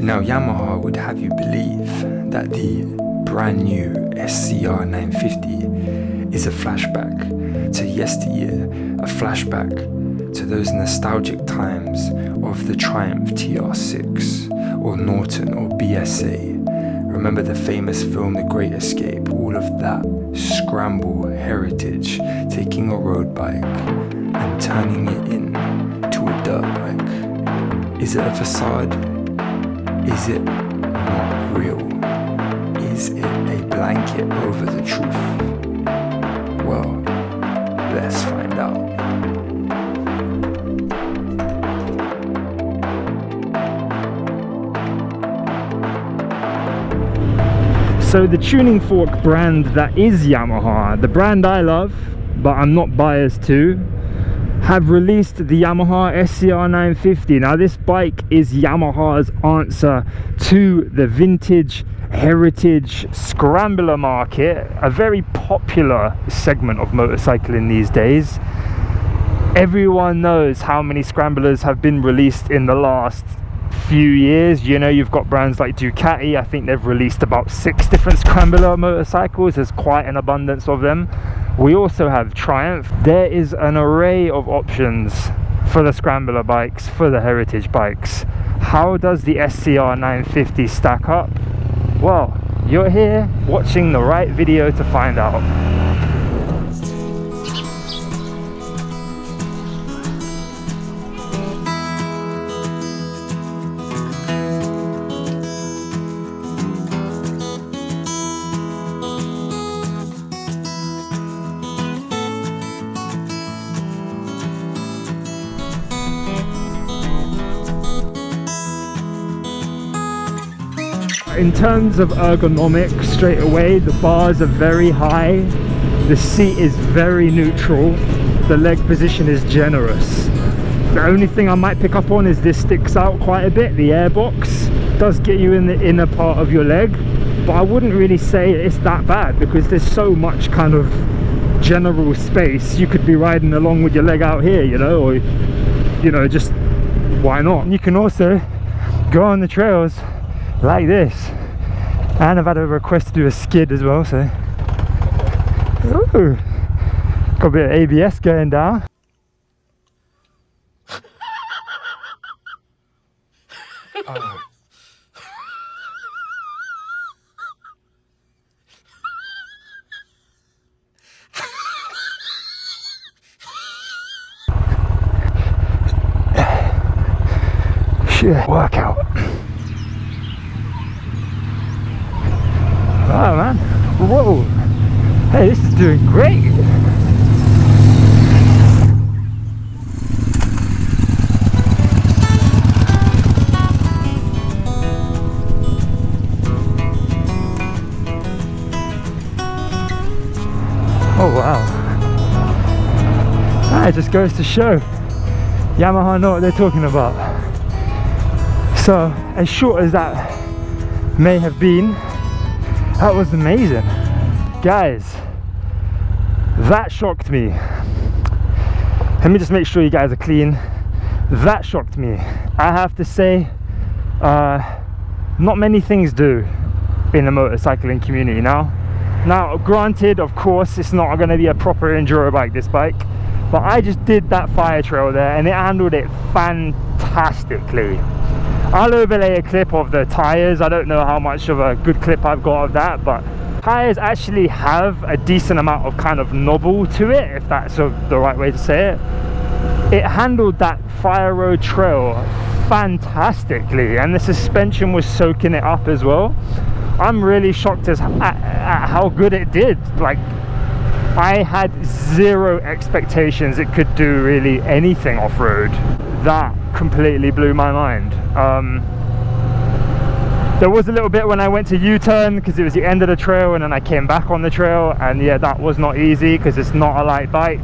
Now Yamaha would have you believe that the brand new SCR950 is a flashback to yesteryear, a flashback to those nostalgic times of the Triumph TR6 or Norton or BSA. Remember the famous film The Great Escape, all of that scramble heritage, taking a road bike and turning it into a dirt bike. Is it a facade? Is it not real? Is it a blanket over the truth? Well, let's find out. So the tuning fork brand that is Yamaha, the brand I love, but I'm not biased to, have released the Yamaha SCR950. Now this bike is Yamaha's answer to the vintage heritage scrambler market, a very popular segment of motorcycling these days. Everyone knows how many scramblers have been released in the last few years. You know, you've got brands like Ducati. I think they've released about 6 different scrambler motorcycles. There's quite an abundance of them. We also have Triumph. There is an array of options for the scrambler bikes, for the heritage bikes. How does the SCR950 stack up? Well, you're here watching the right video to find out. In terms of ergonomics, straight away the bars are very high, the seat is very neutral, the leg position is generous. The only thing I might pick up on is this sticks out quite a bit. The airbox does get you in the inner part of your leg, but I wouldn't really say it's that bad because there's so much kind of general space. You could be riding along with your leg out here, you know, or you know, just why not? You can also go on the trails like this, and I've had a request to do a skid as well, so ooh, got a bit of ABS going down. Shit, workout. Oh man, whoa, hey, this is doing great. Oh wow, that just goes to show Yamaha know what they're talking about. So as short as that may have been, that was amazing. Guys, that shocked me. Let me just make sure you guys are clean. That shocked me. I have to say, not many things do in the motorcycling community now. Now, granted, of course, it's not going to be a proper enduro bike, this bike, but I just did that fire trail there and it handled it fantastically. I'll overlay a clip of the tires. I don't know how much of a good clip I've got of that, but tires actually have a decent amount of kind of knobble to it, if that's the right way to say it. It handled that fire road trail fantastically, and the suspension was soaking it up as well. I'm really shocked at how good it did. Like, I had zero expectations it could do really anything off-road. That completely blew my mind. There was a little bit when I went to U-turn because it was the end of the trail, and then I came back on the trail, and yeah, that was not easy because it's not a light bike.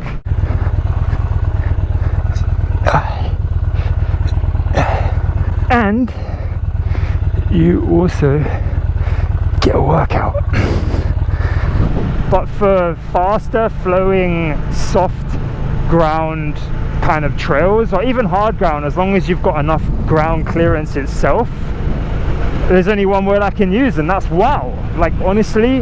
And you also get a workout. But for faster flowing soft ground kind of trails, or even hard ground, as long as you've got enough ground clearance itself, there's only one word I can use, and that's wow. Like, honestly,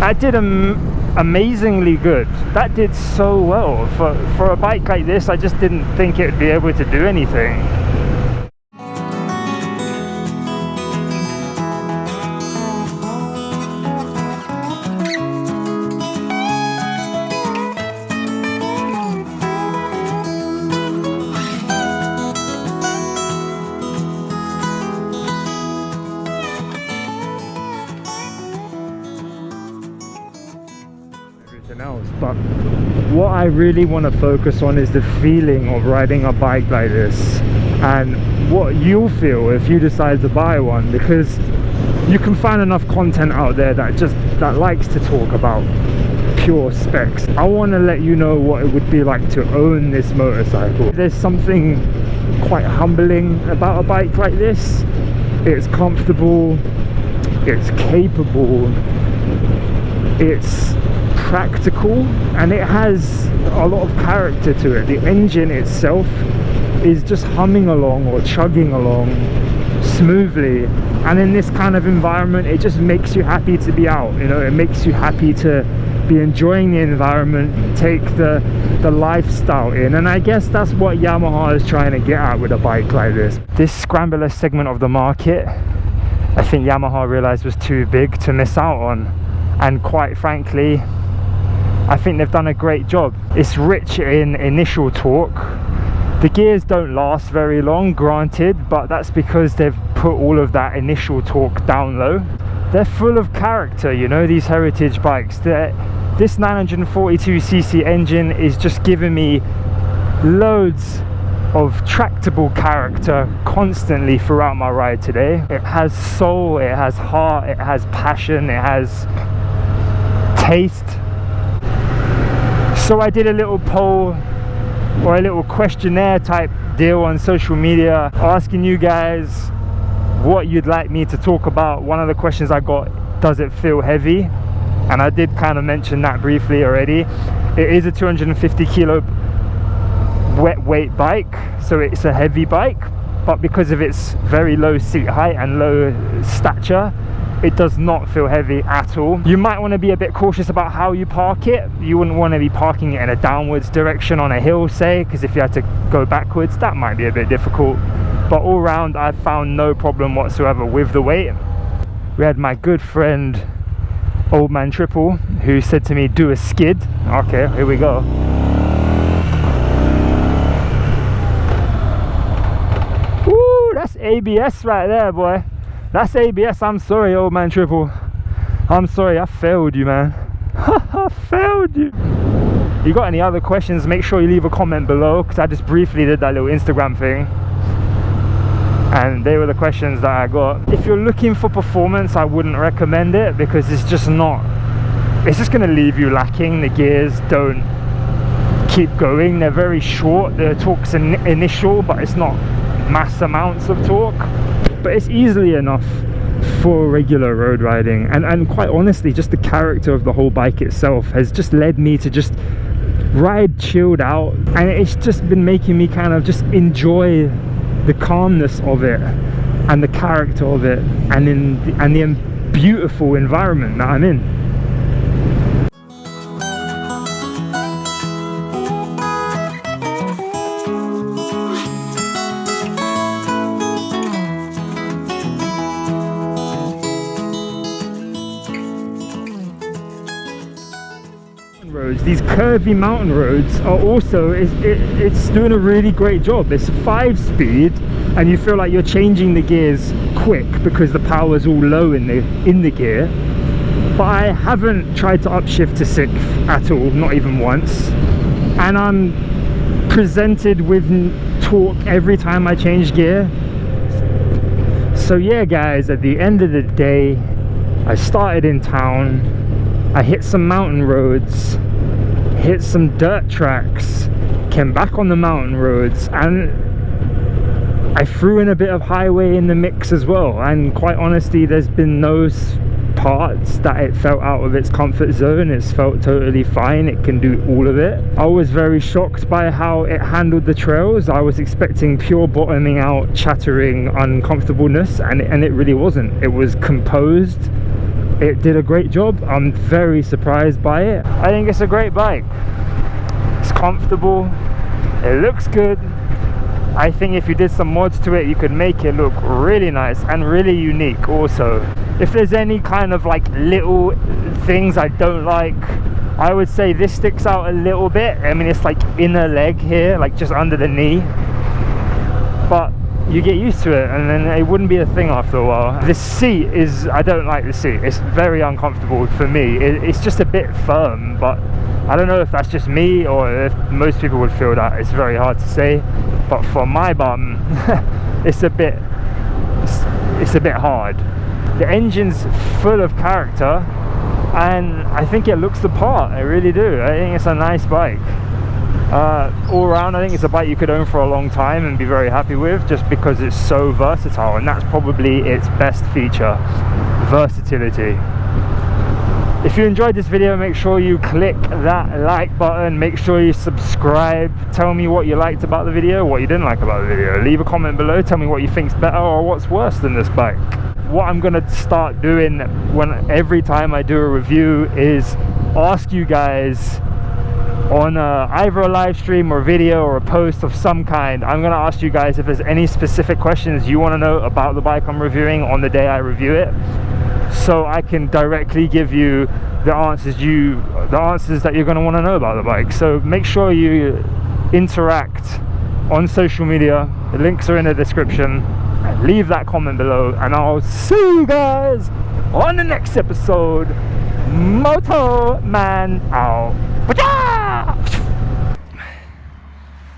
I did amazingly good. That did so well for a bike like this. I just didn't think it would be able to do anything. Else, but what I really want to focus on is the feeling of riding a bike like this, and what you'll feel if you decide to buy one, because you can find enough content out there that likes to talk about pure specs. I want to let you know what it would be like to own this motorcycle. There's something quite humbling about a bike like this. It's comfortable, it's capable, it's practical, and it has a lot of character to it. The engine itself is just humming along or chugging along smoothly, and in this kind of environment it just makes you happy to be out, you know. It makes you happy to be enjoying the environment, take the lifestyle in, and I guess that's what Yamaha is trying to get at with a bike like this. This Scrambler segment of the market, I think Yamaha realized was too big to miss out on, and quite frankly I think they've done a great job. It's rich in initial torque. The gears don't last very long, granted, but that's because they've put all of that initial torque down low. They're full of character, you know, these heritage bikes. This 942cc engine is just giving me loads of tractable character constantly throughout my ride today. It has soul, it has heart, it has passion, it has taste. So I did a little poll or a little questionnaire type deal on social media, asking you guys what you'd like me to talk about. One of the questions I got, does it feel heavy? And I did kind of mention that briefly already. It is a 250 kilo wet weight bike, so it's a heavy bike, but because of its very low seat height and low stature, it does not feel heavy at all. You might want to be a bit cautious about how you park it. You wouldn't want to be parking it in a downwards direction on a hill, say, because if you had to go backwards, that might be a bit difficult. But all round, I found no problem whatsoever with the weight. We had my good friend Old Man Triple, who said to me, do a skid. Okay, here we go. Woo, that's ABS right there, boy. That's ABS. I'm sorry, Old Man Triple. I'm sorry, I failed you, man. I failed you. If you got any other questions, make sure you leave a comment below, because I just briefly did that little Instagram thing, and they were the questions that I got. If you're looking for performance, I wouldn't recommend it, because it's just going to leave you lacking. The gears don't keep going. They're very short. The torque's initial, but it's not mass amounts of torque. But it's easily enough for regular road riding, and quite honestly, just the character of the whole bike itself has just led me to just ride chilled out, and it's just been making me kind of just enjoy the calmness of it and the character of it, and the beautiful environment that I'm in. These curvy mountain roads are also, it's doing a really great job. It's 5-speed, and you feel like you're changing the gears quick because the power's all low in the gear. But I haven't tried to upshift to 6th at all, not even once. And I'm presented with torque every time I change gear. So yeah, guys, at the end of the day, I started in town, I hit some mountain roads, hit some dirt tracks, came back on the mountain roads, and I threw in a bit of highway in the mix as well. And quite honestly, there's been no parts that it felt out of its comfort zone. It's felt totally fine. It can do all of it. I was very shocked by how it handled the trails. I was expecting pure bottoming out, chattering uncomfortableness, and it really wasn't. It was composed. It did a great job. I'm very surprised by it. I think it's a great bike. It's comfortable. It looks good. I think if you did some mods to it, you could make it look really nice and really unique also. If there's any kind of like little things I don't like, I would say this sticks out a little bit. I mean, it's like inner leg here, like just under the knee. But you get used to it and then it wouldn't be a thing after a while. The seat is, I don't like the seat. It's very uncomfortable for me. It's just a bit firm, but I don't know if that's just me or if most people would feel that. It's very hard to say, but for my bum, it's a bit hard. The engine's full of character, and I think it looks the part. I really do. I think it's a nice bike. All around, I think it's a bike you could own for a long time and be very happy with, just because it's so versatile, and that's probably its best feature: versatility. If you enjoyed this video, make sure you click that like button, make sure you subscribe, tell me what you liked about the video, what you didn't like about the video, leave a comment below, tell me what you think's better or what's worse than this bike. What I'm gonna start doing every time I do a review is ask you guys on either a live stream or a video or a post of some kind. I'm gonna ask you guys if there's any specific questions you want to know about the bike I'm reviewing on the day I review it, so I can directly give you the answers that you're going to want to know about the bike. So make sure you interact on social media. The links are in the description. Leave that comment below, and I'll see you guys on the next episode. Moto Man out.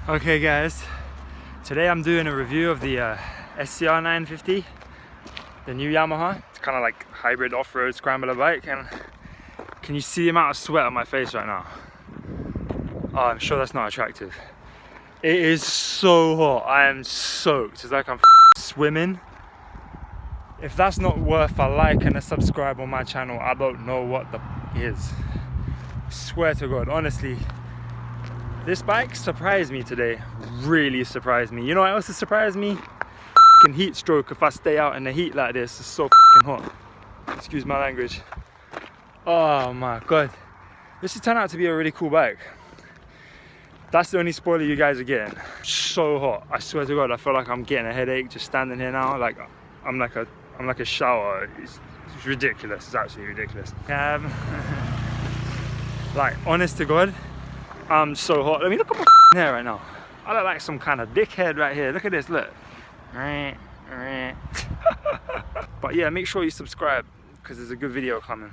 Okay guys, today I'm doing a review of the SCR950, the new Yamaha. It's kind of like hybrid off-road scrambler bike, and can you see the amount of sweat on my face right now? Oh, I'm sure that's not attractive. It is so hot. I am soaked. It's like I'm swimming. If that's not worth a like and a subscribe on my channel, I don't know what the is. Swear to God, honestly, this bike surprised me today. Really surprised me. You know what else has surprised me? Heat stroke. If I stay out in the heat like this, it's so hot. Excuse my language. Oh my God, this has turned out to be a really cool bike. That's the only spoiler you guys are getting. So hot. I swear to God, I feel like I'm getting a headache just standing here now. Like I'm like a shower. It's ridiculous. It's absolutely ridiculous. Like, honest to God, I'm so hot. I mean, look at my hair right now. I look like some kind of dickhead right here. Look at this. Look. But yeah, make sure you subscribe because there's a good video coming.